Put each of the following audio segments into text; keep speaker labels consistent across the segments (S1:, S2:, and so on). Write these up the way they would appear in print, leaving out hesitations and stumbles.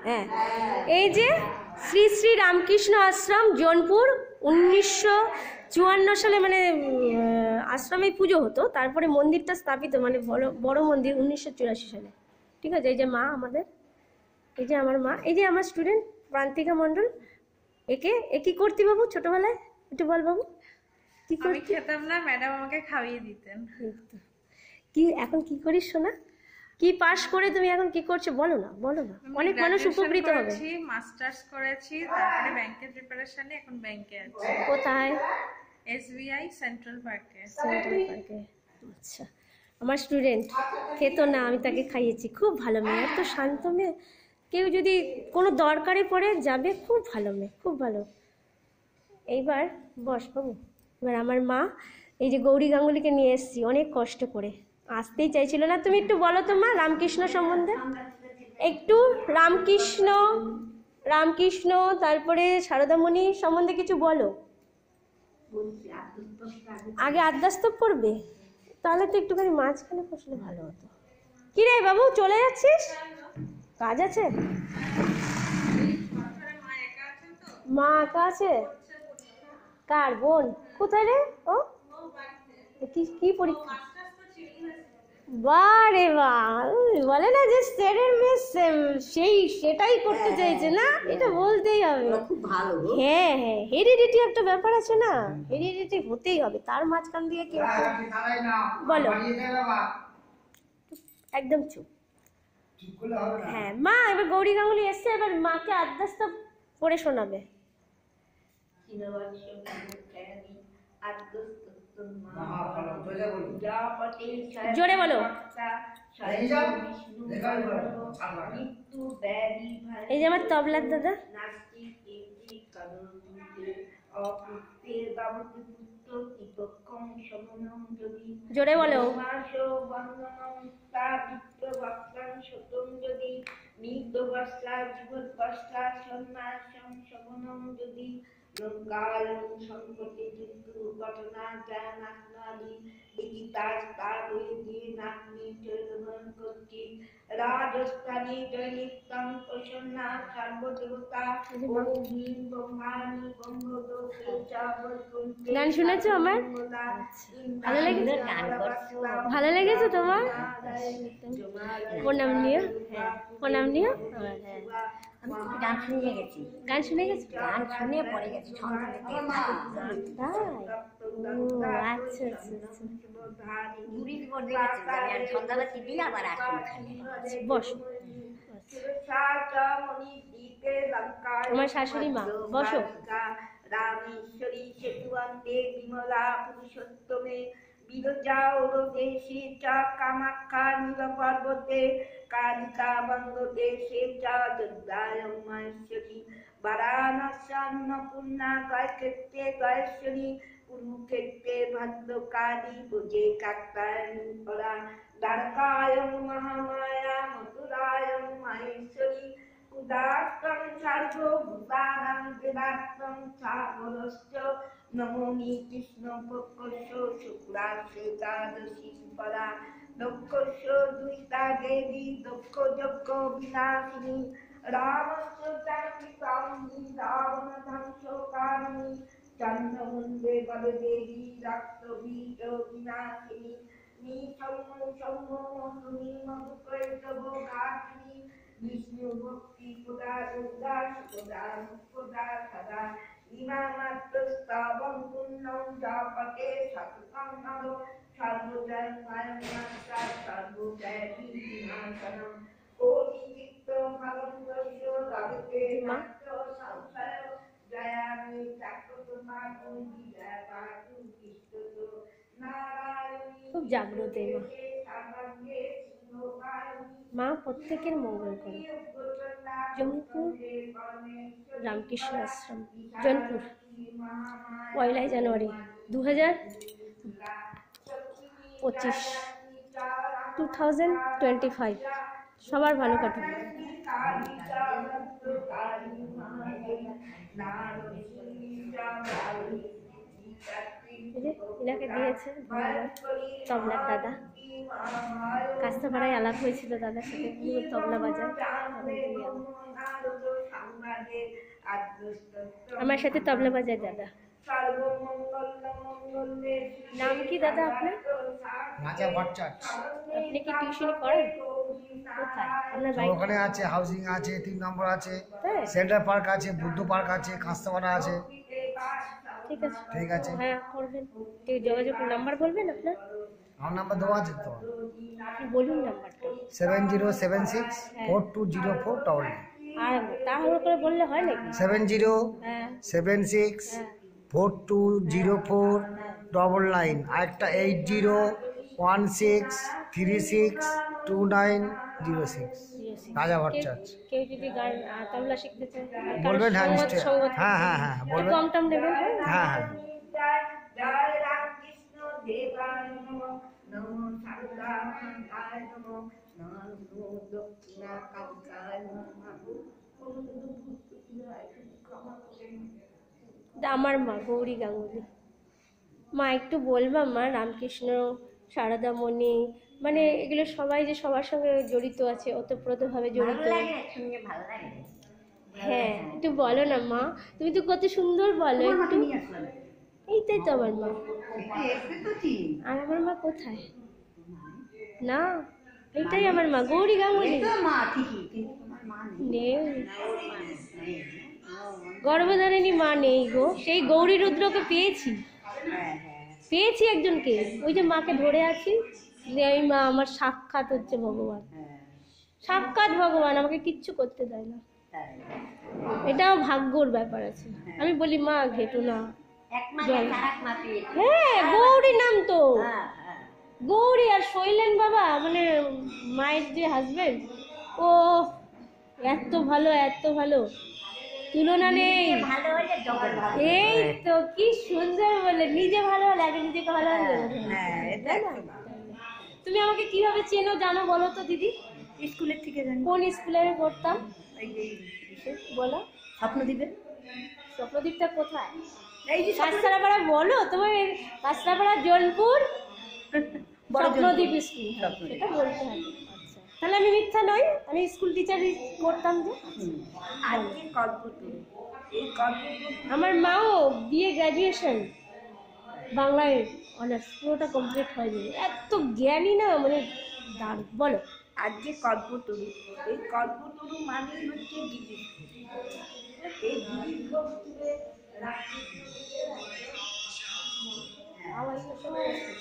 S1: হ্যাঁ, এই যে শ্রী শ্রী রামকৃষ্ণ আশ্রম জোনপুর 1954 সালে মানে আশ্রমে পুজো হতো, তারপরে মন্দিরটা স্থাপিত মানে বড় মন্দির 1984 সালে। ঠিক আছে, এই যে মা আমাদের, এই যে আমার মা, এই যে আমার স্টুডেন্ট প্রান্তিকা মণ্ডল। এ কি করতি বাবু ছোটবেলায়, একটু বল বাবু কি করতি?
S2: আমি খেতাম না, ম্যাডাম আমাকে খাইয়ে দিতেন।
S1: কি এখন কি করিস সোনা? কি পাস করে তুমি এখন কি করছো বলো না, বলো না, অনেক মানুষ উপকৃত হবে।
S2: মাস্টার্স করেছি, তারপরে ব্যাংকের প্রিপারেশনে এখন ব্যাংকে আছি।
S1: কোথায়?
S2: এসবিআই সেন্ট্রাল পার্কে।
S1: সেন্ট্রাল পার্কে। আচ্ছা, আমার স্টুডেন্ট খেতো না, আমি তাকে খাইয়েছি। খুব ভালো মেয়ে, এত শান্ত মেয়ে। কেউ যদি কোনো দরকারে পড়ে যাবে, খুব ভালো মেয়ে, খুব ভালো। এইবার বস বাবু। এবার আমার মা এই যে গৌরী গাঙ্গুলিকে নিয়ে এসেছি অনেক কষ্ট করে, আসতেই চাইছিল না। তুমি একটু বলো তো মা রামকৃষ্ণ সম্বন্ধে একটু, রামকৃষ্ণ তারপরে সারদামণি সম্বন্ধে কিছু বলো। আগে আদ্যাস্তব করবে, তাহলে তো একটুখানি মাঝখানে বসলে ভালো হতো। কি রে বাবু চলে যাচ্ছিস, কাজ আছে? মা একা আছে? কার বোন? কোথায় রে ও? কি পরীক্ষা? বারে বা, বলে না যে স্যারের মেয়ে সেটাই করতে চাইছে না, এটা বলতেই হবে। হ্যাঁ হ্যাঁ, হেরিডিটি একটা ব্যাপার আছে না, হেরিডিটি হতেই হবে, তার মাঝখান দিয়ে কি বলো, একদম চুপ। হ্যাঁ মা, এবার গৌরী গাঙ্গুলি এসছে, এবার মাকে আদ্যাস্তব পড়ে শোনাবে। জোরে বলো। এই যে আমার তবলার দাদা। জোরে বলো। গান শুনেছো আমার? ভালো লেগেছে? ভালো লেগেছে তোমার? প্রণাম নিও, প্রণাম নিও।
S3: গান শুনে গেছি,
S1: গান শুনে গেছো?
S3: গান শুনে পড়ে গেছি সন্ধ্যা থেকে।
S1: আচ্ছা আচ্ছা আচ্ছা,
S3: ঘুরির করে গেছি, আমি সন্ধ্যাবাতি দিয়ে আবার আসি এখানে।
S1: বসো। আমার শাশুড়ি মা, বসো।
S4: রামেশ্বরী সেতুবন্দে বিমলা পুরুষোত্তমে বিরজা ওরদেশে চা কামাখ্যা নীলপর্বতে কালিকা বঙ্গদেশে চা দুর্গায়ং মহেশ্বরী বারাণস্যান্নপূর্ণা গয়ক্ষেত্রে গয়েশ্বরী কুরুক্ষেত্রে ভদ্রকালী ভুজে কাত্যায়নী পরা দ্বারকায়ং মহামায়া মথুরায়ং মহেশ্বরী উদাত্তং সর্বভূতানাং বেদাত্তং সাগরশ্চ নমোমি কৃষ্ণ পক্ষস্য শুক্লাস্য একাদশী পরা দক্ষস্য দুহিতা দেবী দক্ষ যজ্ঞ বিনাশিনী রামস্য চাকৃতাং রাবণ ধ্বংসকারিণী চন্দ্রমুণ্ডে বলদেবী রক্তবীজ বিনাশিনী নিঃসম্মুনি মধুকৈতবঘাতিনী বিষ্ণু ভক্তি পুরা দুর্গা সুদা মুখদা সদা ইমামাত্রস্তবং পুণ্যং জপতে শতকং নর সর্বজয় মায়মাত্রা সর্বজয় বিনাশনম কোটি চিত্ত ফলং দস্য জগতে মাত্র সংশয় জয়ামি চাক্রতুমা কুঞ্জি জয় পাটু কৃষ্ণ নারায়ণী।
S1: খুব জাগ্রত মা, প্রত্যেকের মঙ্গল করে। জৌনপুর রামকৃষ্ণ আশ্রম, জৌনপুর, 1 জানুয়ারি 2025। সবার ভালো কাটুক। এনাকে দিয়েছে তবলার দাদা, কাস্তাপাড়ায় আলাপ হয়েছিল দাদার সাথে, তবলা বাজায়। আমার সাথে তবলা বাজায় দাদা। নাম কি দাদা আপনার?
S5: রাজা ভট্টাচার্য।
S1: আপনি কি টিউশন করেন? কোথায়? আপনার বাড়ি?
S5: ওখানে আছে, হাউজিং আছে, 3 নম্বর আছে,
S1: তাই?
S5: সেন্ট্রাল পার্ক আছে, বুদ্ধ পার্ক আছে, কাস্তাপাড়া আছে।
S1: ঠিক আছে,
S5: ঠিক আছে,
S1: হ্যাঁ করবেন। ঠিক, যোগাযোগ নাম্বার বলবেন আপনার?
S5: আমার নাম্বার দেওয়া আছে তো,
S1: আপনি বলুন নাম্বারটা।
S5: 7076420499।
S1: আর তাহলে করে বললে হয় নাকি?
S5: 7076420499।
S1: হ্যাঁ,
S5: আরেকটা 8016362906। রাজা ভট্টাচার্য।
S1: কেউ যদি গান তবলা শিখতে চায়, আর কারো
S5: বলবেন, হ্যাঁ,
S1: সঙ্গত
S5: নিশ্চয়ই।
S1: সঙ্গত
S5: হ্যাঁ, হ্যাঁ, হ্যাঁ,
S1: একটু
S5: বলবেন।
S1: কম টম নেবেন, হ্যাঁ?
S5: হ্যাঁ, হ্যাঁ।
S4: জয় রামকৃষ্ণ দেবায় নমঃ, নমঃ সারদায় নমঃ, নমঃ দক্ষিণা কান্তায় নমঃ।
S1: আমার মা গৌরী গাঙ্গুলি। মা একটু বলবা মা, রামকৃষ্ণ, সারদামণি, মানে এগুলো সবাই যে সবার সঙ্গে জড়িত আছে, ওতপ্রোতভাবে
S3: ভালো
S1: জড়িত।
S3: লাগে, শুনলে ভালো লাগে।
S1: হ্যাঁ, একটু বলো না মা, তুমি তো কত সুন্দর বলো একটু।
S3: নিয়ে আসলাম।
S1: এইটাই তো আমার মা।
S3: একটু এসে তো ঠিক।
S1: আর আমার মা কোথায়? না, এইটাই আমার মা গৌরী গাঙ্গুলি।
S3: এই তো মা ঠিকই, কিন্তু তোমার মা নেই।
S1: নেই,
S3: নেই।
S1: গর্ভধারিণী মা নেই গো। সেই গৌরী রুদ্রকে পেয়েছি,
S3: হ্যাঁ, হ্যাঁ।
S1: পেয়েছি একজনকে। ওই যে মাকে ধরে আছি, যে ওই মা আমার সাক্ষাৎ হচ্ছে ভগবান,
S3: হ্যাঁ,
S1: সাক্ষাৎ ভগবান, আমাকে কিচ্ছু করতে দেয় না।
S3: তাই।
S1: এটাও ভাগ্যর ব্যাপার আছে। আমি বলি মা ঘেটো না।
S3: এক মাসে তারাক মা পেয়েছে।
S1: হ্যাঁ, গৌরী নাম তো।
S3: হ্যাঁ, হ্যাঁ।
S1: গৌরী আর শৈলেন বাবা, মানে মায়ের যে হাজবেন্ড, ও এত ভালো, এত ভালো, তুলনা নেই।
S3: ভালো হলে জগৎ ভালো।
S1: এই তো কি সুন্দর বলে, নিজে ভালো হলে আগে নিজেকে ভালো হলে
S3: হ্যাঁ, এটা
S1: তাই না? তুমি আমাকে কিভাবে চেনো জানো বলো তো দিদি?
S3: স্কুলের থেকে জানি।
S1: কোন স্কুলে আমি পড়তাম
S3: এই যে ইসে,
S1: বলো?
S3: স্বপ্নদ্বীপে।
S1: স্বপ্নদ্বীপটা কোথায়?
S3: এই যে
S1: কাঁচরাপাড়া বলো, তোমার কাঁচরাপাড়া জোনপুর স্বপ্নদ্বীপ স্কুল, হ্যাঁ, সেটা বলতে হবে। আচ্ছা, তাহলে আমি মিথ্যা নই, আমি স্কুল টিচারই করতাম যে।
S3: আজকে কল্পতরু। এই কল্পতরু
S1: আমার মাও বিএ গ্র্যাজুয়েশন, বাংলায় অনার্স, পুরোটা কমপ্লিট হয়নি। এত জ্ঞানী না, মানে দারুণ। বলো।
S3: আজকে কল্পতরু। এই কল্পতরু মানেই হচ্ছে গিরিশ ঘোষ। এই গিরিশ ঘোষ থেকে
S1: আওয়াজটা শোনা যাচ্ছে?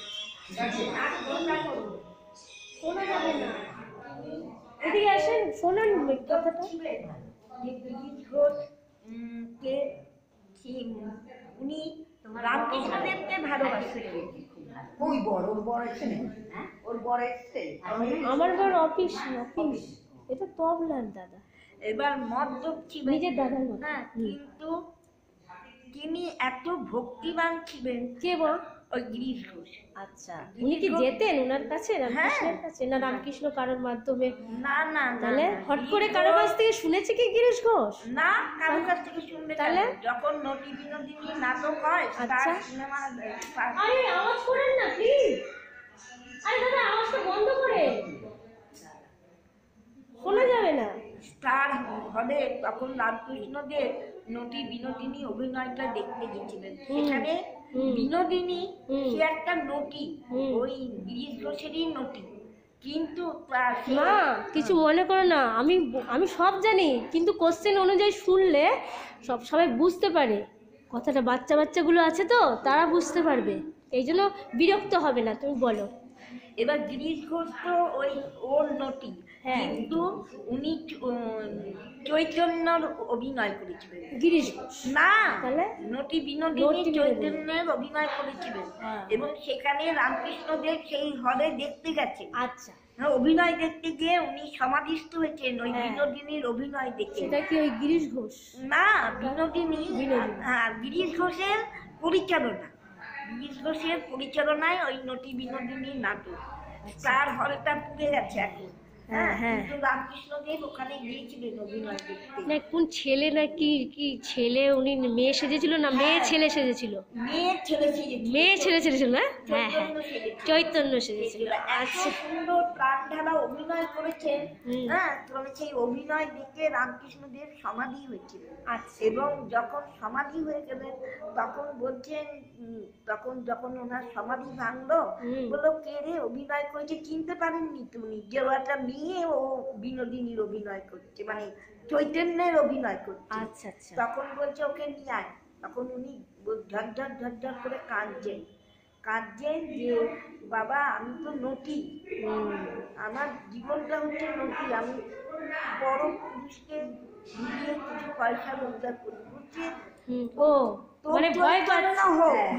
S1: শোনা যাবে না, এদিকে আসেন, শোনান কথাটা।
S3: গিরিশ ঘোষ কে উনি রামকৃষ্ণদেবকে ভালোবাসতেন। ওই বড়, ওর বড় ছেলে, হ্যাঁ, ওর বড় এসছে।
S1: আমার বড় অফিস, অফিস এটা তবলার দাদা,
S3: এবার মদ্যপ ছিলেন,
S1: নিজের দাদার মতো।
S3: হ্যাঁ, কিন্তু তিনি এত ভক্তিবান ছিলেন।
S1: কে বল?
S3: ওই গিরিশ ঘোষ।
S1: আচ্ছা, উনি কি যেতেন ওনার কাছে, রামকৃষ্ণের কাছে, না রামকৃষ্ণ কারোর মাধ্যমে?
S3: না না না,
S1: তাহলে
S3: না,
S1: হট করে
S3: গিরিশ
S1: কারো কাছ
S3: ঘোষ-
S1: থেকে শুনেছে কি গিরিশ ঘোষ?
S3: না, কারোর কাছ থেকে শুনলে
S1: তাহলে?
S3: কেন? যখন নটি বিনোদিনী নাটক হয়,
S1: আচ্ছা।
S3: তার সিনেমা
S1: আরে আওয়াজ করেন না প্লিজ। আরে দাদা আওয়াজটা বন্ধ করে, শোনা যাবে না।
S3: স্টার হলে তখন রামকৃষ্ণদেব নটি বিনোদিনী অভিনয়টা দেখতে গেছিলেন। সেখানে বিনোদিনী সে একটা নটি, ওই গিরিশ ঘোষেরই নটি, কিন্তু
S1: মা কিছু মনে করো না, আমি সব জানি, কিন্তু কোশ্চেন অনুযায়ী শুনলে সবাই বুঝতে পারে কথাটা। বাচ্চাগুলো আছে তো, তারা বুঝতে পারবে, এই জন্য বিরক্ত হবে না। তুমি বলো।
S3: এবার গিরিশ ঘোষ তো ওই ওর নটি,
S1: হ্যাঁ।
S3: কিন্তু উনি চৈতন্যর অভিনয় করেছিলেন।
S1: গিরিশ ঘোষ
S3: না,
S1: তাহলে?
S3: নটি বিনোদিনী
S1: নটি বিনোদিনী।
S3: চৈতন্যের অভিনয় করেছিলেন,
S1: হ্যাঁ।
S3: এবং সেখানে রামকৃষ্ণদেব সেই হলে দেখতে গেছে।
S1: আচ্ছা,
S3: অভিনয় দেখতে গিয়ে উনি সমাধিস্থ হয়েছেন ওই
S1: হ্যাঁ।
S3: বিনোদিনীর অভিনয় দেখে।
S1: সেটা কি ওই গিরিশ ঘোষ?
S3: না, বিনোদিনী,
S1: বিনোদিনী।
S3: হ্যাঁ, গিরিশ ঘোষের পরিচালনা, গিরিশ ঘোষের পরিচালনায় ওই নটি বিনোদিনী নাটক। তার হলটা পুড়ে গেছে এখন,
S1: হ্যাঁ, হ্যাঁ।
S3: কিন্তু রামকৃষ্ণদেব ওখানে গিয়েছিলেন অভিনয় দেখতে।
S1: না কোন ছেলে না কি কি ছেলে উনি মেয়ে সেজেছিল না মেয়ে ছেলে সেজেছিল?
S3: মেয়ের ছেলে সেজেছিল।
S1: মেয়ে ছেলে সেজেছিল না? হ্যাঁ হ্যাঁ,
S3: চৈতন্য সেজেছিল।
S1: চৈতন্য সেজেছিল।
S3: এত
S1: আচ্ছা।
S3: সুন্দর প্রাণ ঢালা অভিনয় করেছেন।
S1: হুম।
S3: হ্যাঁ, তাহলে সেই অভিনয় দেখে রামকৃষ্ণদেব সমাধি হয়েছিলেন।
S1: আচ্ছা।
S3: এবং যখন সমাধি হয়ে গেলেন তখন বলছেন, তখন যখন ওনার সমাধি ভাঙলো,
S1: হুম।
S3: বললো কে রে অভিনয় করেছে, চিনতে পারেননি তুমি? যে ও একটা মেয়ে, ও বিনোদিনীর অভিনয় করছে, মানে চৈতন্যের অভিনয় করছে।
S1: আচ্ছা আচ্ছা।
S3: তখন বলছে ওকে নিয়ে আয়। তখন উনি ঝরঝর ঝরঝর করে কাঁদছেন যে বাবা আমি তো নটি, আমার জীবনটা হচ্ছে নটি, আমি বড় পুরুষকে দিয়ে কিছু পয়সা রোজগার করি, বুঝছিস?
S1: ও মানে ভয় পাচ্ছে,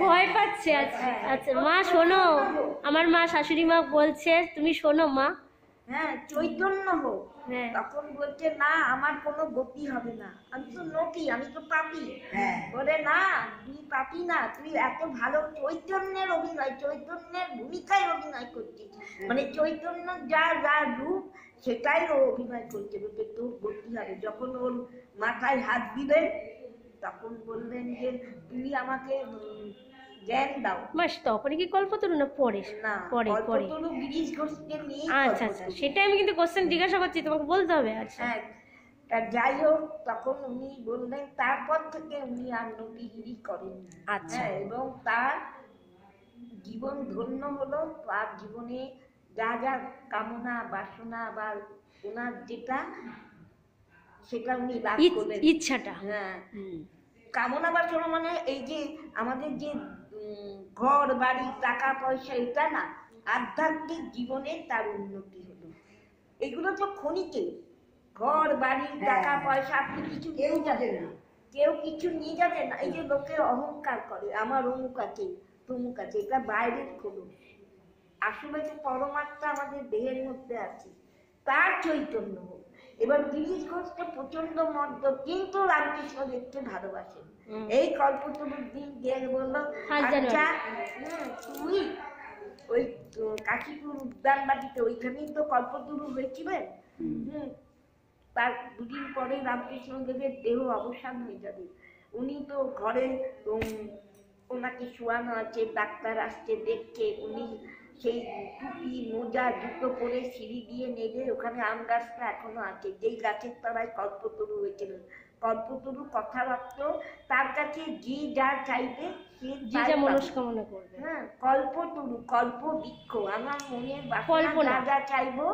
S1: ভয় পাচ্ছে। আচ্ছা আচ্ছা মা শোনো, আমার মা শাশুড়ি মা বলছে তুমি শোনো মা।
S3: হ্যাঁ, চৈতন্য হোক।
S1: হ্যাঁ।
S3: তখন বলছে না আমার কোনো গতি হবে না, আমি তো নটি, আমি তো পাপি। বলে না তুই পাপি না, তুই এত ভালো চৈতন্যের অভিনয়, চৈতন্যের ভূমিকায় অভিনয় করছিস, মানে চৈতন্য যা যা রূপ সেটাই ও অভিনয় করছে, বলতে তোর গতি হবে। যখন ওর মাথায় হাত দিলেন তখন বললেন যে তুমি আমাকে জ্ঞান দাও।
S1: মাস তখনই কি কল্পতরু না পরে?
S3: না,
S1: পরে পরে।
S3: কল্পতরু গিরিশ ঘোষকে নিয়ে।
S1: আচ্ছা আচ্ছা, সেটা আমি কিন্তু কোশ্চেন জিজ্ঞাসা করছি, তোমাকে বলতে হবে। আচ্ছা
S3: হ্যাঁ, তা যাই হোক তখন উনি বললেন তারপর থেকে উনি আর নটিগিরি করেন।
S1: আচ্ছা।
S3: এবং তার জীবন ধন্য হলো, তার জীবনে যা যা কামনা বাসনা বা ওনার যেটা সেটা উনি লাভ করলেন,
S1: ইচ্ছাটা।
S3: হ্যাঁ,
S1: হুম।
S3: কামনা বাসনা মানে এই যে আমাদের যে ঘর বাড়ি টাকা পয়সা এটা না, আধ্যাত্মিক জীবনে তার উন্নতি হলো। এগুলো তো ক্ষণিকে, ঘর বাড়ি টাকা পয়সা আপনি কিছু নিয়ে যাবেন না, কেউ কিছু নিয়ে যাবে না। এই যে লোকে অহংকার করে আমার অমুক আছে তমুক আছে, এটা বাইরের খোলস, আসলে যে পরমাত্মা আমাদের দেহের মধ্যে আছে, তার চৈতন্য হোক। এবার গিরিশ ঘোষকে প্রচন্ড মদ্য, কিন্তু রামকৃষ্ণ দেখতে ভালোবাসেন। এই কল্পতরুর দিন গিয়ে বললো আচ্ছা তুই ওই কাশীপুর উদ্যান বাটিতে ওইখানেই তো কল্পতরু হয়েছিলেন, তার দুদিন পরে রামকৃষ্ণদেবের দেহ অবসান হয়ে যাবে, উনি তো ঘরে ওনাকে শোয়ানো আছে, ডাক্তার আসছে দেখছে, উনি সেই টুপি মোজা জুতো পরে সিঁড়ি দিয়ে নেমে ওখানে আম গাছটা এখনো আছে, যেই গাছের তলায় কল্পতরু হয়েছিল। কল্পতরু কথাবার্তা, তার কাছে যে যা চাইবে সে যা
S1: মনস্কামনা করবে।
S3: হ্যাঁ, কল্পতরু কল্প বৃক্ষ, আমার মনের বাসনা যা যা চাইবো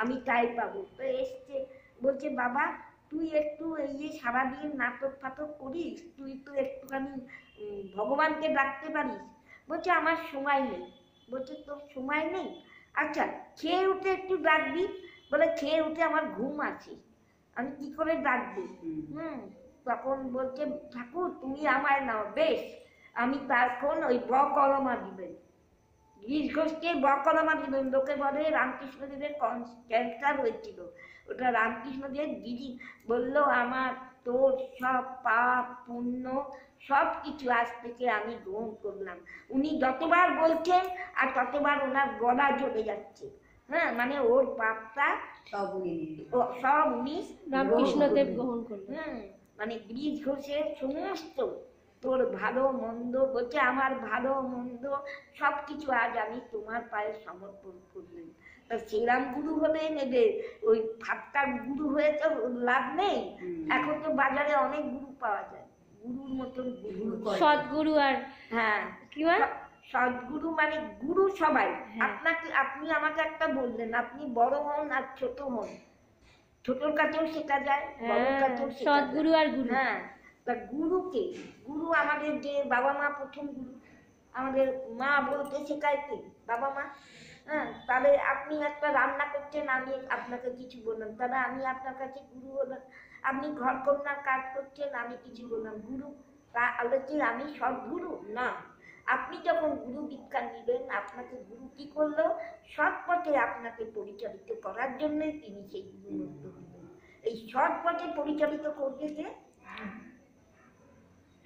S3: আমি তাই পাবো। তো এসছে বলছে বাবা তুই একটু এই যে সারাদিন নাটক ফাটক করিস, তুই তো একটুখানি ভগবানকে ডাকতে পারিস। বলছে আমার সময় নেই। বলছে তোর সময় নেই, আচ্ছা খেয়ে উঠে একটু ডাকবি। বলে খেয়ে উঠে আমার ঘুম আছে, আমি কি করে ডাকবো? তখন বলছে ঠাকুর তুমি আমায় নাও, বেশ। আমি তখন ওই বকলমা দিবেন, গিরিশ ঘোষকে বকলমা দিবেন। লোকে বলে রামকৃষ্ণদেবের ক্যান্সার হয়েছিল, ওটা রামকৃষ্ণদেব গিরি বললো আমার তোর সব পাপ পুণ্য সব কিছু আজ থেকে আমি গ্রহণ করলাম। উনি যতবার বলছেন আর ততবার ওনার গলা জ্বলে যাচ্ছে। হ্যাঁ, মানে ওর পাপটা সব উনি
S1: রামকৃষ্ণদেব গ্রহণ করলেন।
S3: মানে গিরিশ ঘোষের সমস্ত তোর ভালো মন্দ, বলছে আমার ভালো মন্দ সব কিছু আজ আমি তোমার পায়ে সমর্পণ করলাম। তা শ্রীরাম গুরু হলে নেবে, ওই ফাটকার গুরু হয়ে তো লাভ নেই। এখন তো বাজারে অনেক গুরু পাওয়া যায়, গুরুর মতন গুরু,
S1: সদ্গুরু আর
S3: হ্যাঁ
S1: কি বল
S3: সদ্গুরু মানে গুরু সবাই। আপনি আমাকে একটা বললেন, আপনি বড় হন আর ছোট হন, ছোটর কাছেও শেখা যায়, বড়র কাছেও শেখা যায়।
S1: সদ্গুরু আর গুরু,
S3: হ্যাঁ, তা গুরুকে, গুরু আমাদের যে বাবা মা প্রথম গুরু, আমাদের মা বলতে শেখায় কি বাবা মা। হ্যাঁ, তাহলে আপনি একটা রান্না করছেন, আমি আপনাকে কিছু বললাম, তাহলে আমি আপনার কাছে গুরু হলাম। আপনি ঘর কন্যার কাজ করছেন, আমি কিছু বললাম, গুরু। তাহলে কি আমি সদ্গুরু? না। আপনি যখন গুরু দীক্ষা নিলেন, আপনাকে গুরু কি করলো? সৎ পথে আপনাকে পরিচালিত করার জন্যই তিনি সেই গুরু মন্ত্র দিলেন। এই সৎ পথে পরিচালিত করবে যে,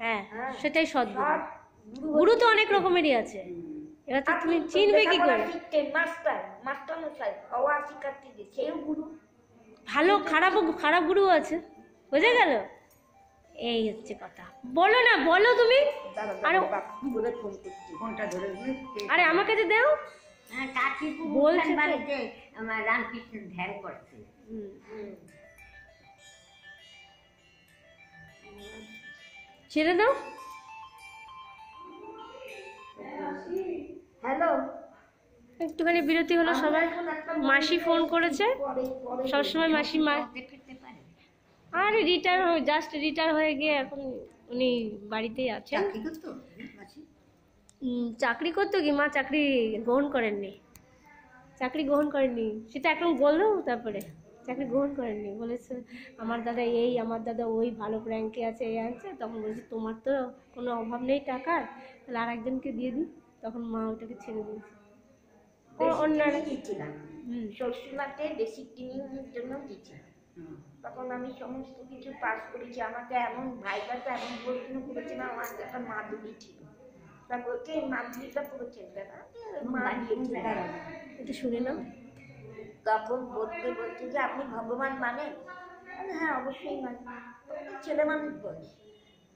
S1: হ্যাঁ সেটাই সদ্গুরু।
S3: গুরু
S1: গুরু তো অনেক রকমেরই আছে। এবার তো তুমি চিনবে কি করে?
S3: মাস্টার মাস্টার মশাই হওয়া শিক্ষার্থী সেও গুরু।
S1: ভালো খারাপ গুরু আছে, বুঝে গেল? এই হচ্ছে কথা। বলো না, বলো তুমি। আরে
S3: বলে ফোন করছি, ফোনটা ধরে
S1: আরে আমাকে যে দাও। বলছে তো।
S6: বাড়িতে আমার রামকৃষ্ণের ধ্যান করছে।
S1: ছেড়ে দাও।
S3: হ্যালো,
S1: একটুখানি বিরতি হলো সবাই। মাসি ফোন করেছে, সবসময় মাসি
S6: ফিরতে পারে
S1: আরে জাস্ট রিটায়ার হয়ে গিয়ে এখন উনি বাড়িতেই আছেন।
S6: চাকরি করতো মাসি?
S1: চাকরি করতো কি, মা চাকরি গ্রহণ করেননি। সেটা এখন বললো, তারপরে চাকরি গ্রহণ করেননি। বলেছে আমার দাদা এই, আমার দাদা ওই, ভালো র্যাঙ্কে আছে, এই আছে। তখন বলেছে তোমার তো কোনো অভাব নেই টাকার, তাহলে আর একজনকে দিয়ে দিই। তখন মা ওটাকে ছেড়ে দিয়েছে। অন্যরা
S3: গিয়েছিলাম শ্বশুরবাড়িতে বেসিক ট্রেনিংয়ের জন্য গিয়েছিলাম। তখন আমি সমস্ত কিছু পাস করেছি। আমাকে এমন ভাইবাটা এমন প্রশ্ন করেছিলাম, আমার একটা মাদুরি ছিল। তা বলছে এই মাদুরিটা করেছেন দাদা, মা দিয়েছিল।
S1: এটা শুনে নাও।
S3: তখন বলতে যে আপনি ভগবান মানেন? হ্যাঁ অবশ্যই মানে। তখন ছেলে মানুষ বলে,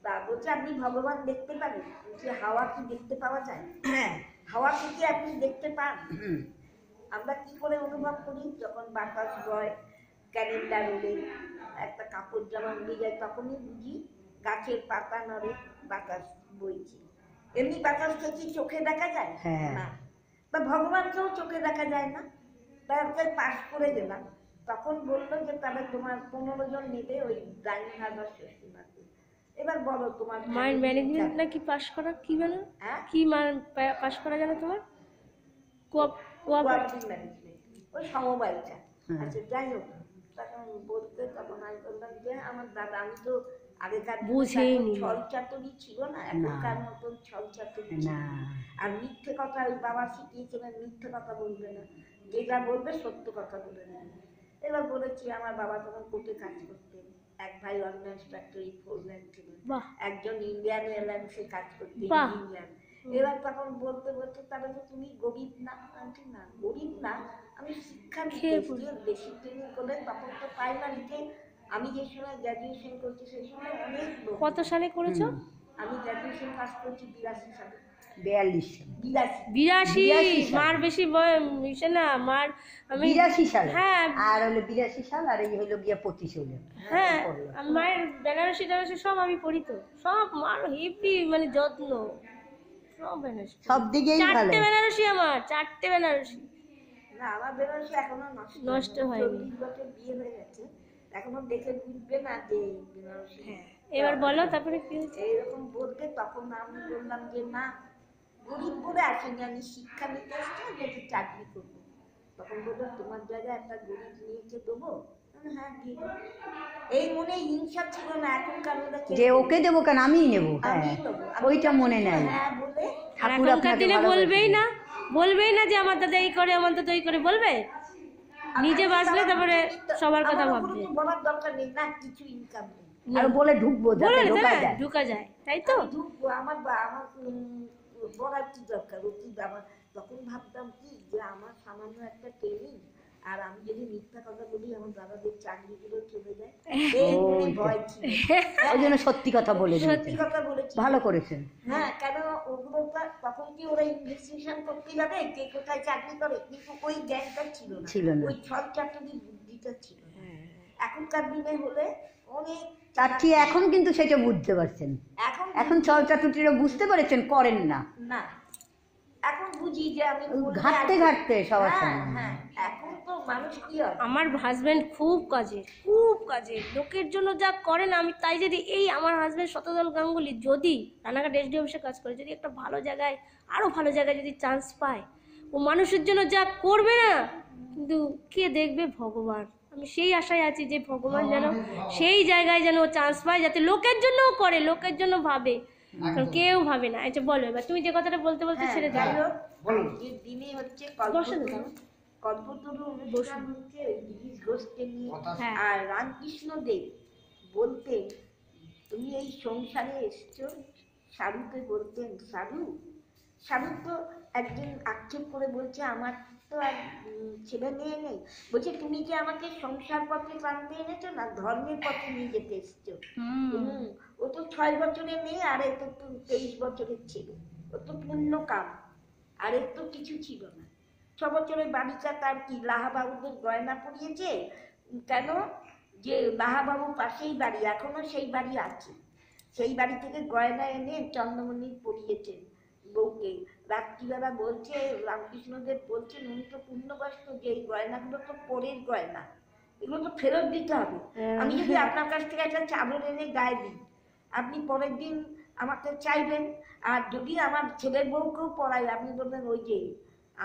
S3: তা বলছে আপনি ভগবান দেখতে পারেন? যে হাওয়া কি দেখতে পাওয়া যায়? হ্যাঁ। হাওয়া কি আপনি দেখতে পান? আমরা কি করে অনুভব করি? যখন বাতাস বয়, ক্যালেন্ডার ওড়ে, একটা কাপড় জামা উড়ে যায়, তখনই বুঝি গাছের পাতা নড়ে, বাতাস বইছে। এমনি বাতাসকে কি চোখে দেখা যায়? না। বা ভগবানকেও চোখে দেখা যায় না। তারপরে পাস করে গেলাম। তখন বললো যে তাহলে তোমার 15 জন নেবে ওই ডাইনিং হারবার শ্বশুরবাড়িতে। এবার বলো তোমার
S1: মায়ের ম্যানেজমেন্ট নাকি পাস করা, কি জানো?
S3: হ্যাঁ
S1: কি পাস করা জানো তোমার?
S3: কোঅপারেটিভ ম্যানেজমেন্ট, ওই সমবায়টা। আচ্ছা যাই হোক, তখন বলতে তখন আমি বললাম যে আমার দাদা, আমি তো আগেকার
S1: বুঝেইনি।
S3: ছল চাতুরি ছিল না, এখনকার মতন ছল চাতুরি ছিল না। আর মিথ্যে কথা ওই বাবা শিখিয়েছিলেন, মিথ্যে কথা বলবে না, যেটা বলবে সত্য কথা বলে নেবে। এবার বলেছি আমার বাবা তখন কোর্টে কাজ করতেন, এক ভাই অর্গানাইজ ফ্যাক্টরি ফোরম্যান ছিলেন, একজন ইন্ডিয়ান এয়ারলাইন্সে কাজ করতেন ইঞ্জিনিয়ার। এবার তখন বলতে তাহলে তো তুমি গরিব না? আন্টি না, গরিব না, আমি শিক্ষা নিতে বেশি ট্রেনিং করে। তখন তো প্রাইমারিতে আমি যে সময় গ্র্যাজুয়েশন করছি সেই সময় অনেক লোক।
S1: কত সালে করেছো?
S3: আমি গ্র্যাজুয়েশন পাস করছি 82 সালে।
S1: 82 মার বেশি বয়স না, মার আমি
S6: 82 সাল।
S1: হ্যাঁ,
S6: আর হলো 82 সাল, আর এই হলো গিয়া 25 হলো।
S1: হ্যাঁ মায়ের বেনারসি সব আমি পড়ি তো, সব মার হেভি মানে যত্ন, সব বেনারসি,
S6: সব দিকেই ভালো।
S1: 4টে বেনারসি, আমার 4টে বেনারসি।
S3: না আমার বেনারসি এখনো
S1: নষ্ট হয়নি।
S3: 40 বছর বিয়ে হয়ে গেছে, এখনো দেখে বুঝবে না যে বেনারসি।
S1: হ্যাঁ এবার বলো তারপরে কি হয়েছে?
S3: এইরকম বলতে তখন আমি বললাম যে না, গরিব বলে আসেনি, আমি শিক্ষা নিতে এসছি, যদি চাকরি করবো। তখন বললো তোমার জায়গায় একটা গরিব নিয়েছে দেবো? হ্যাঁ দিয়ে দেবো। এই মনে হিংসা ছিল না, এখনকার
S6: যে ওকে দেবো কেন, আমিই নেবো। হ্যাঁ ওইটা মনে নেয়।
S3: হ্যাঁ বলে
S1: এখনকার দিনে বলবেই না যে আমার দাদা এই করে, আমার দাদা ওই করে, বলবে? নিজে বাঁচলে তারপরে সবার কথা ভাববে।
S3: বলার দরকার নেই না, কিছু ইনকাম নেই,
S6: আর বলে ঢুকবো, যাতে
S1: ঢুকা যায়, তাই তো?
S3: ঢুকবো। আমার বলার কি দরকার? ও কি আমার তখন ভাবতাম কি যে আমার সামান্য একটা ট্রেনিং, আর আমি যদি মিথ্যা কথা বলি আমার দাদাদের চাকরিগুলো চলে যায়, এই ভয় ছিল।
S6: ওই জন্য সত্যি কথা বলে
S3: সত্যি কথা বলেছি।
S6: ভালো করেছেন।
S3: হ্যাঁ, কেন ওগুলো তখন কি ওরা ইনভেস্টিগেশন করতে যাবে কে কোথায় চাকরি করে, কিন্তু ওই জ্ঞানটা ছিল না, ওই ছল চাকরির বুদ্ধিটা ছিল। এখনকার দিনে হলে অনেক
S6: তার ঠিক এখন কিন্তু সেটা বুঝতে পারছেন। এখন চলচাতুটিরা বুঝতে পারছেন, করেন না।
S3: না এখন বুঝি যে আমি
S6: ঘাটতে সবার সামনে।
S3: হ্যাঁ এখন তো মানুষ কি হয়।
S1: আমার হাজবেন্ড খুব কাজের, লোকের জন্য যা করেন, আমি তাই যদি এই আমার হাজবেন্ড শতদল গাঙ্গুলি যদি রানাঘাট এসডি অফিসে কাজ করে, যদি একটা ভালো জায়গায়, আরো ভালো জায়গায় যদি চান্স পায়, ও মানুষের জন্য যা করবে না, কিন্তু কে দেখবে? ভগবান। আমি সেই আশায় আছি যে ভগবান যেন সেই জায়গায় যেন ও চান্স পায়, যাতে লোকের জন্যও করে, লোকের জন্য ভাবে, কারণ কেউ ভাবে না। আচ্ছা বলো এবার তুমি যে কথাটা বলতে ছেড়ে দাও।
S3: যে দিনে হচ্ছে কল্পতরু অনুষ্ঠান হচ্ছে গিরিশ ঘোষকে নিয়ে। আর রামকৃষ্ণ দেব বলতেন তুমি এই সংসারে এসছো, সাধুকে বলতেন সাধু স্বামী তো একদিন আক্ষেপ করে বলছে আমার তো আর ছেলে মেয়ে নেই। বলছে তুমি কি আমাকে সংসার পথে টানতে এনেছো না ধর্মের পথে নিয়ে যেতে এসছো? ও তো 6 বছরের মেয়ে আর এ তো 23 বছরের ছেলে। ও তো পূর্ণ কাম, আর এর তো কিছু ছিল না। 6 বছরের বালিকা তার কি লাহাবাবুদের গয়না পরিয়েছে কেন? যে লাহাবাবু পাশেই বাড়ি, এখনো সেই বাড়ি আছে, সেই বাড়ি থেকে গয়না এনে চন্দ্রমণি পরিয়েছেন বউকে। রাত্রিবেলা বলছে রামকৃষ্ণদেব বলছেন উনি তো পূর্ণবয়স্ক, যে এই গয়নাগুলো তো পরের গয়না, এগুলো তো ফেরত দিতে হবে। আমি যদি আপনার কাছ থেকে একটা চাদর এনে গায়ে দিই, আপনি পরের দিন আমাকে চাইবেন, আর যদি আমার ছেলের বউকেও পরাই আপনি বলবেন ওই যে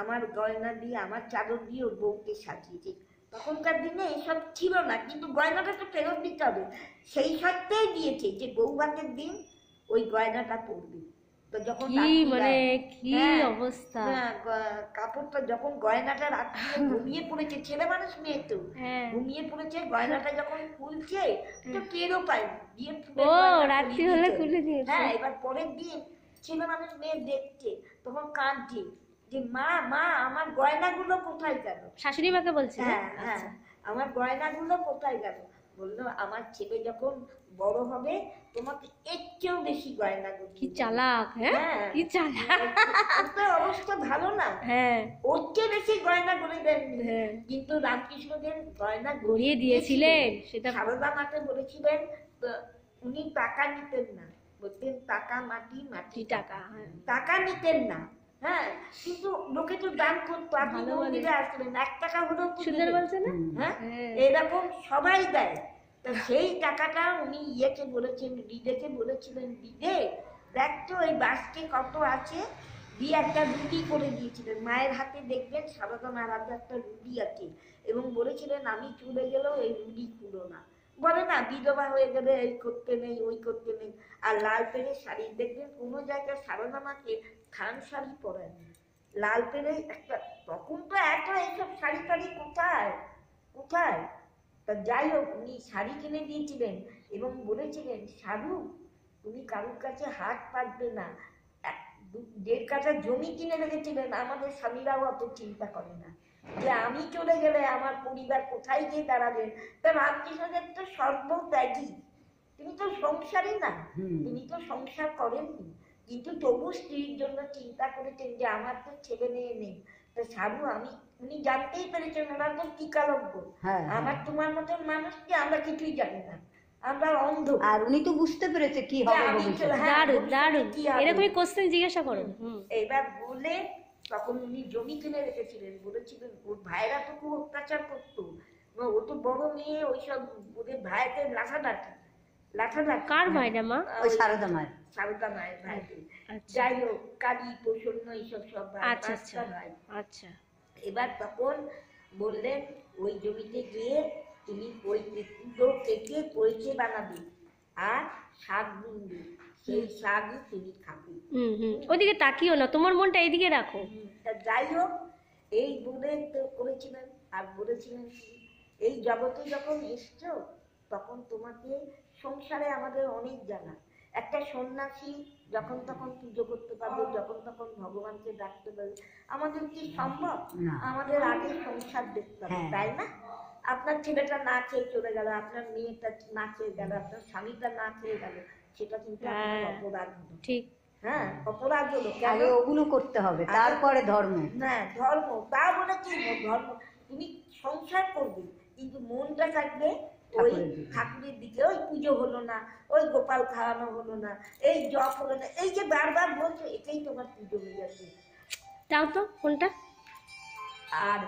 S3: আমার গয়না দিয়ে আমার চাদর দিয়ে ওর বউকে সাজিয়েছে। তখনকার দিনে এসব ছিল না, কিন্তু গয়নাটা তো ফেরত দিতে হবে। সেই সত্ত্বেই দিয়েছে যে বউভাতের দিন ওই গয়নাটা পরবে। তো যখন
S1: কি মানে কি অবস্থা,
S3: কাপড়টা যখন গয়নাটা রাত্রে ঘুমিয়ে পড়েছে, ছেলে মানুষ মেয়ে তো ঘুমিয়ে পড়েছে, গয়নাটা যখন খুলছে তো টেরও পায়নি, দিয়ে
S1: ও রাত্রি হলে খুলে দিয়েছে।
S3: হ্যাঁ, এবার পরের দিন ছেলে মানুষ মেয়ে দেখছে, তখন কাঁদছে যে মা মা আমার গয়নাগুলো কোথায় গেল?
S1: শাশুড়ি মাকে বলছে?
S3: হ্যাঁ হ্যাঁ, আমার গয়নাগুলো কোথায় গেল? বললো আমার ছেলে যখন বড় হবে তোমাকে এর চেয়েও বেশি গয়না দেবো।
S1: কি চালাক! হ্যাঁ কি চালাক!
S3: ওর অবস্থা ভালো না?
S1: হ্যাঁ,
S3: ওর চেয়ে বেশি গয়না করে দেন। কিন্তু রামকৃষ্ণদেব গয়না
S1: গড়িয়ে দিয়েছিলেন, সেটা
S3: সারদা মাকে বলেছিলেন। উনি টাকা নিতেন না, বলতেন টাকা মাটি, মাটি টাকা। টাকা নিতেন না, হ্যাঁ, কিন্তু লোকে তো দান করতো। আপনি মন্দিরে আসলেন 1 টাকা হলেও
S1: সুন্দর বলছে না?
S3: হ্যাঁ, এরকম সবাই দেয়। তো সেই টাকাটা উনি ইয়েকে বলেছেন, দিদেকে বলেছিলেন, দিদে দেখ তো ওই বাসকে কত আছে, দিয়ে একটা রুটি করে দিয়েছিলেন মায়ের হাতে। দেখবেন সারদা মায়ের হাতে একটা রুটি আছে, এবং বলেছিলেন আমি চলে গেলেও এই রুটি খুলো না। বলে না বিধবা হয়ে গেলে এই করতে নেই ওই করতে নেই। আর লাল পেড়ে শাড়ি দেখবেন কোনো জায়গায় সারদা মাকে থান শাড়ি পরেন, লাল পেড়ে একটা। তখন তো এত এইসব শাড়ি টাড়ি কোথায় কোথায়। তা যাই হোক, উনি শাড়ি কিনে দিয়েছিলেন এবং বলেছিলেন সাধু তুমি কারোর কাছে হাত পাতবে না। 1-1.5 কাঠা জমি কিনে রেখেছিলেন। আমাদের স্বামীরাও অত চিন্তা করে না যে আমি চলে গেলে আমার পরিবার কোথায় গিয়ে দাঁড়াবেন। তা রামকৃষ্ণদেব তো সর্বত্যাগী, তিনি তো সংসারই না, তিনি তো সংসার করেননি, কিন্তু তবু স্ত্রীর জন্য চিন্তা করেছেন যে আমার তো ছেলে মেয়ে নেই। তা সাধু উনি জানতেই পেরেছেন ওনার তো টিকালজ্ঞ, আমার তোমার মতন মানুষকে আমরা কিছুই জানি না, আমরা অন্ধ।
S6: আর উনি তো বুঝতে পেরেছে কি হবে ভবিষ্যতে।
S1: দারুণ দারুণ, এরকমই কোশ্চেন জিজ্ঞাসা করুন।
S3: এবার বলে তখন উনি জমি কিনে রেখেছিলেন, বলেছিলেন ওর ভাইরা তো খুব অত্যাচার করতো, ও তো বড় মেয়ে, ওইসব ওদের ভাইকে লাঠালাঠি।
S1: কার ভাইরা মা?
S6: ওই সারদা মায়ের।
S3: সারদা মায়ের ভাইকে। যাই হোক, কালী প্রসন্ন এইসব সব ভাই।
S1: আচ্ছা,
S3: এবার তখন বললেন ওই জমিতে গিয়ে তুমি ওই কুটো কেটে পয়সে বানাবে আর শাক বুনবে, সেই শাকই তুমি খাবে।
S1: ওদিকে তাকিও না, তোমার মনটা এইদিকে রাখো।
S3: তা যাই হোক, এই বলে তো করেছিলেন। আর বলেছিলেন এই জগতে যখন এসছো তখন তোমাকে সংসারে আমাদের অনেক জানা। একটা সন্ন্যাসী যখন তখন পুজো করতে পারবে, যখন তখন ভগবানকে ডাকতে পারবে, আমাদের কি সম্ভব? আমাদের আগে সংসার দেখতে হবে, তাই না? আপনার ছেলেটা না খেয়ে চলে গেল, আপনার মেয়েটা না খেয়ে গেল, আপনার স্বামীটা না খেয়ে গেল, সেটা কিন্তু অপরাধ হলো। ঠিক, হ্যাঁ, অপরাধ হলো।
S6: আগে ওগুলো করতে হবে, তারপরে ধর্ম।
S3: না, ধর্ম তা বলে কি ধর্ম? তুমি সংসার করবে কিন্তু মনটা থাকবে ওই ঠাকুরের দিকে। ওই পুজো হলো না, ওই গোপাল খাওয়ানো হলো না, এই জপ হলো না, এই যে বারবার বলছো, এটাই তোমার পুজো হয়ে যাচ্ছে।
S1: তাও তো কোনটা?
S3: আর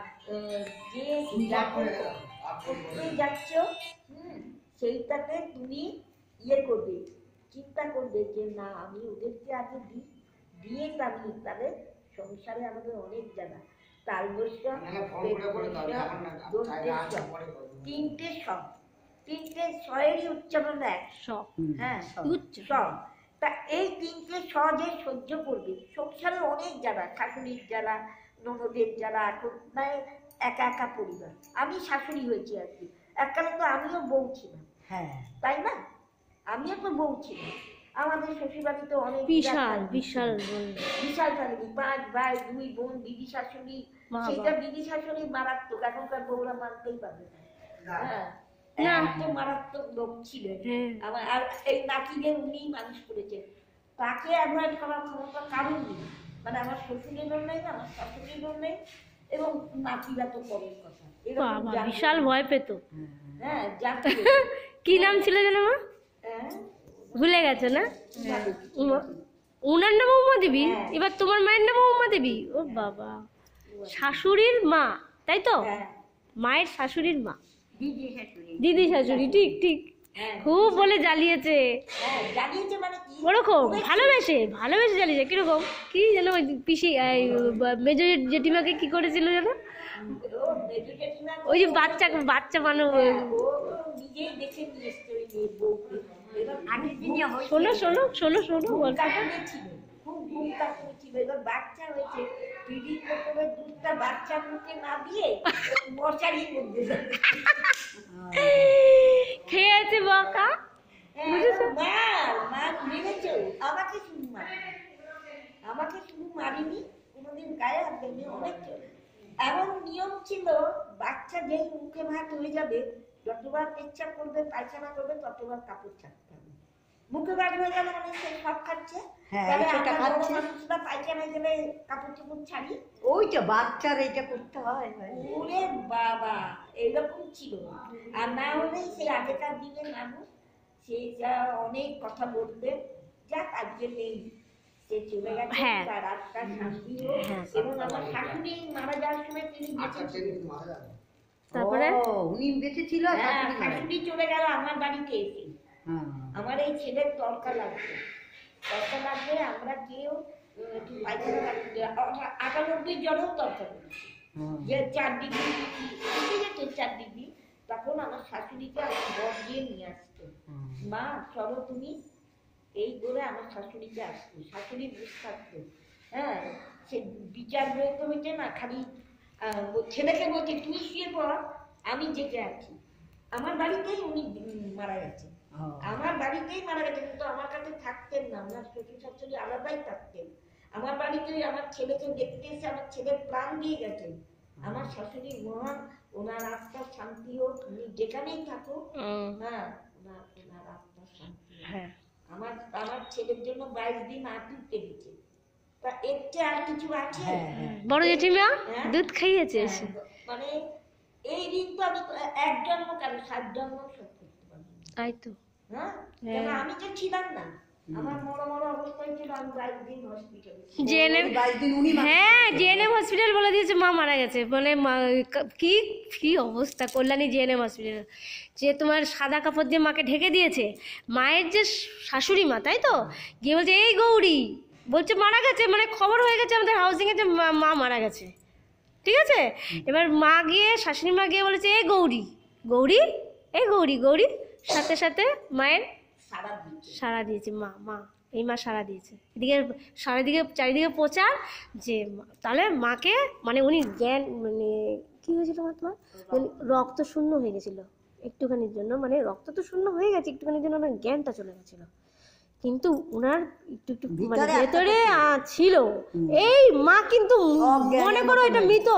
S3: যে করতে যাচ্ছ সেইটাকে তুমি ইয়ে করবে, চিন্তা করবে যে না আমি ওদেরকে আগে দিয়ে আমি তাহলে সংসারে আমাদের অনেক জায়গা। তালবস্যা, তিনটে সব, তিনটে স্বয়েরই উচ্চারণ এক। হ্যাঁ, সব। তা এই তিনটে স যে সহ্য করবে, সংসারে অনেক জ্বালা, শাশুড়ির জ্বালা, ননদের জ্বালা, এখন মানে একা একা পরিবার। আমি শাশুড়ি হয়েছি আর কি, এককালে তো আমিও বউ ছিলাম, হ্যাঁ তাই না? আমিও তো বউ ছিলাম। আমাদের শ্বশুরবাড়ি তো অনেক
S1: বিশাল বিশাল বলবে।
S3: বিশাল ফ্যামিলি, 5 ভাই 2 বোন, দিদি শাশুড়ি।
S1: মা
S3: সেটা দিদি শাশুড়ি মারাত্মক, এখনকার বউরা মানতেই পারবে না। হ্যাঁ,
S1: না।
S3: এত মারাত্মক লোক ছিলেন।
S1: হ্যাঁ।
S3: আমার আর এই নাতিদের উনি মানুষ করেছেন, তাকে অ্যাভয়েড করার ক্ষমতা কারণ নেই। মানে আমার শ্বশুরেরও নেই, আমার শাশুড়িরও নেই, এবং নাতিরা তো পরের কথা। এরকম
S1: বাবা
S3: জাতি।
S1: বিশাল ভয় পেত।
S3: হ্যাঁ, জাতি।
S1: কি নাম ছিল যেন মা?
S3: হ্যাঁ,
S1: ভুলে গেছো না?
S3: জাতি।
S1: উনার নাম উমা দেবী, এবার তোমার মায়ের নাম উমা দেবী। ও বাবা, শাশুড়ির মা, তাই তো?
S3: হ্যাঁ,
S1: মায়ের শাশুড়ির মা,
S3: দিদি শাশুড়ি।
S1: দিদি শাশুড়ি, ঠিক ঠিক।
S3: হ্যাঁ,
S1: খুব বলে জ্বালিয়েছে
S3: হ্যাঁ, জানিয়েছে মানে কি?
S1: ওরকম, ভালোবেসে ভালোবেসে জ্বালিয়েছে। কিরকম, কি যেন ওই পিসি মেজো জেঠিমাকে কি করেছিল যেন,
S3: ও মেজো জেঠিমা,
S1: ওই যে বাচ্চা বাচ্চা মানুষ।
S3: ও নিজেই দেখে নিয়ে এসছে ওই মেয়ের বউকে। এবার আগের দিনে হয়েছে,
S1: শোনো শোনো শোনো শোনো
S3: ঘুম
S1: গল্পটা।
S3: কাটুনি ছিল, খুব ঘুম কাটুনি ছিল। এবার বাচ্চা হয়েছে, পিড়ির বোতলের দুধটা বাচ্চার মুখে না দিয়ে মশারির মধ্যে দেবে।
S1: খেয়েছে বকা।
S3: মা মেরেছে, আমাকে শুধু মারিনি, আমাকে শুধু মারিনি, কোনোদিন গায়ে হাত দেয়নি, অনেক চলে। এমন নিয়ম ছিল, বাচ্চা যেই মুখে ভাত হয়ে যাবে, যতবার পেচ্ছাপ করবে পায়খানা করবে ততবার কাপড় ছাড়তে হবে। মুখে ভাত হয়ে গেল মানে সে সব খাচ্ছে,
S6: হ্যাঁ,
S3: তাহলে
S6: সেটা
S3: আমরা বড়
S6: খাচ্ছে।
S3: মানুষরা পায়খানায় গেলে কাপড় চোপড় ছাড়ি।
S6: ওই তো বাচ্চার এইটা করতে হয়।
S3: ওরে বাবা, এরকম ছিল। আর না হলে সেই আগেকার দিনে মানুষ, সে যা অনেক কথা বলতে, যাক আজকে নেই, সে চলে গেছে,
S1: হ্যাঁ।
S3: তার আত্মার শান্তি হোক। এবং আমার শাশুড়ি মারা যাওয়ার সময় তিনি বেঁচে ছিলেন।
S1: তারপরে
S6: ও, উনি বেঁচে ছিল আর
S3: হ্যাঁ,
S6: শাশুড়ি মারা
S3: শাশুড়ি চলে গেল আমার বাড়িতে এসে।
S6: গেছে। হ্যাঁ।
S3: আমার এই ছেলের তরকা লাগবে, তরকা লাগবে, আমরা কেউ একটু পায়খানা লাগবে, 98 জনেও তরকা করেছি।
S6: হ্যাঁ।
S3: যে 4 ডিগ্রি উঠে যেত, 4 ডিগ্রি, তখন আমার শাশুড়িকে আমার বর দিয়ে নিয়ে আসতো। মা চলো তুমি, এই বলে আমার শাশুড়িকে আসতো। শাশুড়ি বুঝতে থাকতো। হ্যাঁ, সে বিচার বিরক্ত হইতে না, খালি ছেলেকে বলছে তুই শুয়ে পড়, আমি জেগে আছি। আমার বাড়িতেই উনি মারা গেছে, আমার বাড়িতেই মারা গেছে, কিন্তু আমার কাছে থাকতেন না। আমার শ্বশুর শাশুড়ি আলাদাই থাকতেন। আমার বাড়িতেই আমার ছেলেকে দেখতে এসে আমার ছেলের প্রাণ দিয়ে গেছেন। আমার শাশুড়ি মহান, ওনার আত্মার শান্তি হোক, উনি যেখানেই থাকুক। হ্যাঁ, ওনার আত্মার শান্তি হোক।
S1: হ্যাঁ,
S3: আমার আমার ছেলের জন্য 22 দিন আতুর কেটেছে। তা এর চেয়ে আর কিছু আছে?
S1: বড় জেঠিমা
S3: হ্যাঁ।
S1: দুধ খাইয়েছে এসে।
S3: মানে এই ঋণ তো আমি 1 জন্ম কেন 7 জন্ম শোধ করতে পারবো না।
S1: তাই তো।
S3: হ্যাঁ, কেন আমি তো ছিলাম না, আমার বড় বড় অবস্থায় ছিল, আমি 22 দিন হসপিটালে।
S1: জেএনএম,
S6: 22 দিন উনি
S1: হ্যাঁ জেএনএম হসপিটাল বলে দিয়েছে মা মারা গেছে। মানে কি কি অবস্থা, কল্যাণী জেএনএম হসপিটাল, যে তোমার সাদা কাপড় দিয়ে মাকে ঢেকে দিয়েছে। মায়ের যে শাশুড়ি মা, তাই তো, গিয়ে বলছে এই গৌরী, বলছে মারা গেছে, মানে খবর হয়ে গেছে আমাদের হাউসিংয়ে যে মা মারা গেছে। ঠিক আছে, এবার মা গিয়ে, শাশুড়ি মা গিয়ে বলেছে এই গৌরী, গৌরী, এই গৌরী, গৌরী, সাথে সাথে মায়ের
S3: সারা দিচ্ছে।
S1: সাড়া দিয়েছে। মা এই মা সাড়া দিয়েছে। এদিকে চারিদিকে প্রচার যে তাহলে মাকে, মানে উনি জ্ঞান, মানে কি হয়েছিল তোমার, মানে রক্ত শূন্য হয়ে গেছিল একটুখানির জন্য, মানে রক্ত তো শূন্য হয়ে গেছে, একটুখানির জন্য ওনার জ্ঞানটা চলে গেছিল, কিন্তু ওনার একটু একটু মানে
S6: ভিতরে
S1: ভেতরে ছিল। এই মা কিন্তু মনে করো এটা মৃত,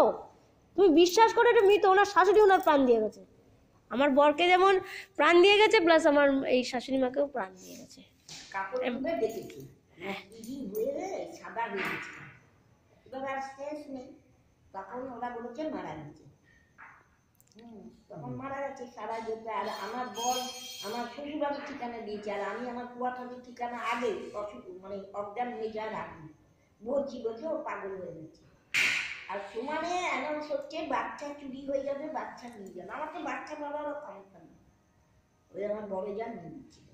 S1: তুমি বিশ্বাস করো এটা মৃত। ওনার শাশুড়ি ওনার প্রাণ দিয়ে গেছে, আমার বরকে যেমন প্রাণ দিয়ে গেছে, প্লাস আমার এই শাশুড়ি মাকেও প্রাণ দিয়ে গেছে।
S3: কাপড় তুলে দেখেছি, দিদি হয়ে সাদা হয়ে গেছে। এবার আর শেষ নেই, তখন ওরা বলেছে মারা গেছে। তখন মারা গেছে, সারা যেতে। আর আমার বর আমার শ্বশুরবাড়ির ঠিকানা দিয়েছে, আর আমি আমার কুয়াঠালির ঠিকানা আগে মানে অজ্ঞান হয়ে যাওয়ার আগে বলছিল যে ও পাগল হয়ে গেছে। আর সমানে অ্যানাউন্স হচ্ছে বাচ্চা চুরি হয়ে যাবে, বাচ্চা নিয়ে যাবে। আমার তো বাচ্চা বাবারও ক্ষমতা না, ওই আমার বড় যান নিয়ে দিচ্ছিল।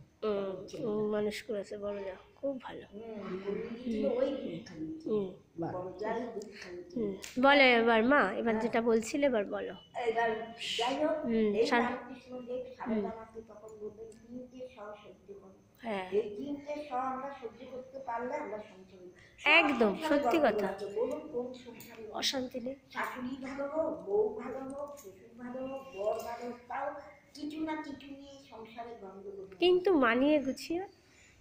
S1: মানুষ করেছে বড় যা, খুব ভালো।
S3: ওই দুধ খাইয়েছে, বড় যাই দুধ খাইয়েছে।
S1: বলে এবার মা, এবার যেটা বলছিলে এবার বলো।
S3: এবার যাই হোক, এই
S1: সারা-
S3: রামকৃষ্ণদেব সারদা মাকে তখন বলবেন 3টে স সহ্য করো।
S1: হ্যাঁ,
S3: এই 3টে স আমরা সহ্য করতে পারলে আমরা সংসারী।
S1: একদম সত্যি কথা,
S3: বলুন কোন সংসারী
S1: অশান্তি নেই।
S3: শাশুড়ি ভালো হোক, বউ ভালো হোক, শ্বশুর ভালো হোক, বর ভালো হোক, তাও কিছু না কিছু নিয়ে সংসারে গন্ডগোল হয়।
S1: কিন্তু মানিয়ে গুছিয়ে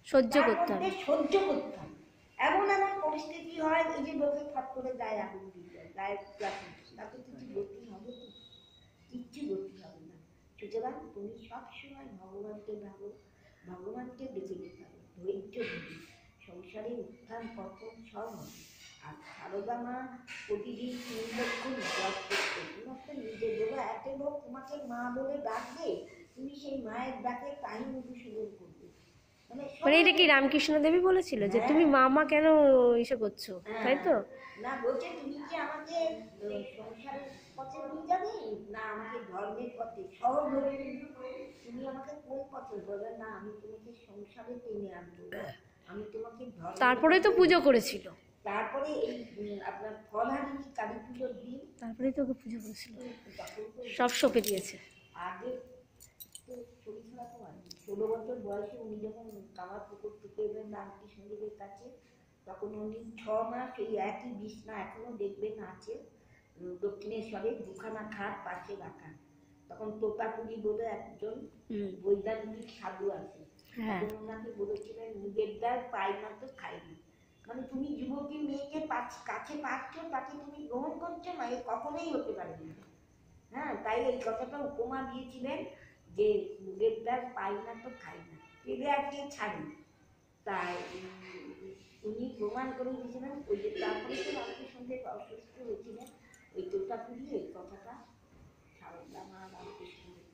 S1: সহ্য
S3: তার
S1: করতে হবে।
S3: মধ্যে সহ্য করতে হবে। এমন এমন পরিস্থিতি হয় এই যে লোকে ফট করে গায়ে আগুন দিয়ে দেয়, গায়ে প্লাস্টিক, তাতে কিছু গতি হবে তো? কিচ্ছু গতি হবে না। সুতরাং তুমি সবসময় ভগবানকে ভাবো, ভগবানকে দেখে যেতে হবে, ধৈর্য ধরে সংসারে উত্থান পতন সব হবে। আর সারদা মা প্রতিদিন 3 লক্ষণ জপ করতে, তোমার তো নিজে বলো এত লোক তোমাকে মা বলে ডাকবে, তুমি সেই মায়ের ডাকে তাই অনুশীলন করবে।
S1: মানে এটা কি রামকৃষ্ণ দেবী বলেছিল যে তুমি মামা কেন এসে করছো, তাই তো?
S3: না, বলছে তুমি কি আমাকে সংসারের পথে নিয়ে যাবে না আমাকে ধর্মের পথে, সহজ হয়ে তুমি আমাকে কোন পথে বলবে? না, আমি তোমাকে সংসারে টেনে আনবো, আমি তোমাকে ধর্ম।
S1: তারপরেই তো পুজো করেছিল,
S3: তারপরে এই আপনার ফলহারিণী কালী পুজোর দিন
S1: তারপরেই তো ওকে পুজো করেছিল,
S3: তখন তো
S1: সব সঁপে দিয়েছে।
S3: আগে তো শরীর খারাপ হয় 16 বছর বয়সে উনি যখন কামার পুকুর থেকে এলেন রামকৃষ্ণদেবের কাছে, তখন উনি 6 মাস এই একই বিছনা এখনো দেখবেন আছে দক্ষিণেশ্বরে, 2খানা খাট পাশে রাখা। তখন তোতাপুরি বলে একজন বৈদান্তিক সাধু আছে, তখন ওনাকে বলেছিলেন নিজের দ্বার পাই না তো খাই না। মানে তুমি যুবতী মেয়েকে কাছে পাচ্ছ, তাকে তুমি গ্রহণ করছো না, এ কখনোই হতে পারে না। হ্যাঁ, তাই এই কথাটা উপমা দিয়েছিলেন যে নিজের দ্বার পাই না তো খাই না, কেবে আজকে ছাড়ি। তাই উনি প্রমাণ করে দিয়েছিলেন। ওই যে তারপরে তো রামকৃষ্ণদেব অসুস্থ হয়েছিলেন, ওই তোতাপুরি এই কথাটা সারদা মা রামকৃষ্ণদেব,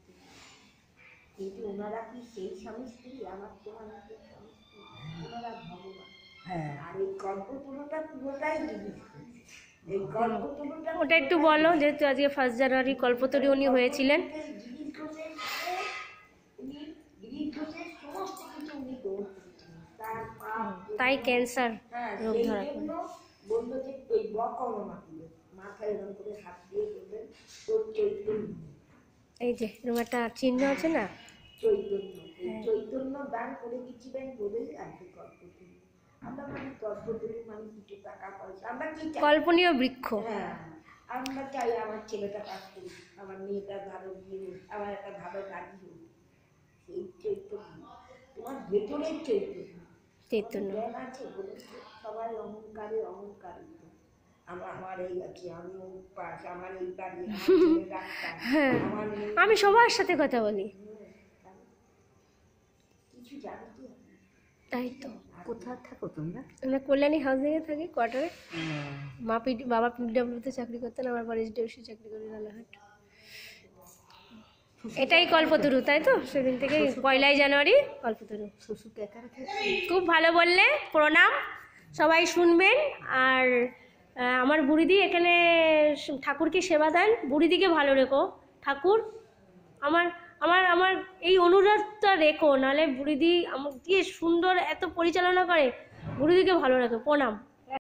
S3: কিন্তু ওনারা কি সেই স্বামী স্ত্রী? আমার তোমার মতো স্বামী স্ত্রী, ওনারা ভগবান। আর এই কল্পতরুটা পুরোটাই জিনিস, এই কল্পতরুটা
S1: ওটা একটু বলো, যেহেতু আজকে 1 জানুয়ারি কল্পতরু উনি হয়েছিলেন।
S3: সমস্ত কিছু উনি গ্রহণ করেছিলেন, তার পাপ,
S1: তাই ক্যান্সার
S3: হ্যাঁ,
S1: রোগ
S3: সেই
S1: ধরা
S3: জন্য
S1: পড়ে।
S3: বললো যে ওই বকর্মা দিল, মাথায় এরকম করে হাত দিয়ে বললেন তোর চৈতন্য,
S1: এই যে এরকম একটা চিহ্ন আছে না,
S3: চৈতন্য, এই চৈতন্য দান করে দিচ্ছিলেন বলেই আজকে কল্পতরু। আমরা মানে কল্পতরু মানে কিছু টাকা পয়সা, আমরা কি চাই?
S1: কল্পনীয় বৃক্ষ।
S3: হ্যাঁ, আমরা চাই আমার ছেলেটা কাজ করুক, আমার মেয়েটা ভালো বিয়ে হোক, আমার একটা ভালো গাড়ি হোক। সেই চৈতন্য তোমার ভেতরের চৈতন্য,
S1: চৈতন্য
S3: জ্ঞান আছে বলে সবাই অহংকারে অহংকারিত। আমার এই আছে, আমি পাস, আমার এই বাড়ি, আমার ছেলে ডাক্তার, আমার মেয়ে,
S1: আমি সবার সাথে কথা বলি,
S3: কিছু জানি কি?
S1: তাই তো।
S6: কোথায় থাকো তোমরা?
S1: আমরা কল্যাণী হাউজিংয়ে থাকি, কোয়ার্টারে। বাবা পিডব্লিউতে চাকরি করতেন, আমার পরে এইচডিএফসি চাকরি করি রানাঘাট। এটাই কল্পতরু, তাই তো? সেদিন থেকে 1 জানুয়ারি কল্পতরু।
S6: শ্বশুরকে একা রেখে
S1: খুব ভালো বললে, প্রণাম, সবাই শুনবেন। আর আমার বুড়িদি এখানে ঠাকুরকে সেবা দেন, বুড়িদিকে ভালো রেখো ঠাকুর, আমার আমার আমার এই অনুরোধটা রেখো, নাহলে বুড়িদি আমার দিয়ে সুন্দর এত পরিচালনা করে, বুড়িদিকে ভালো রাখো। প্রণাম।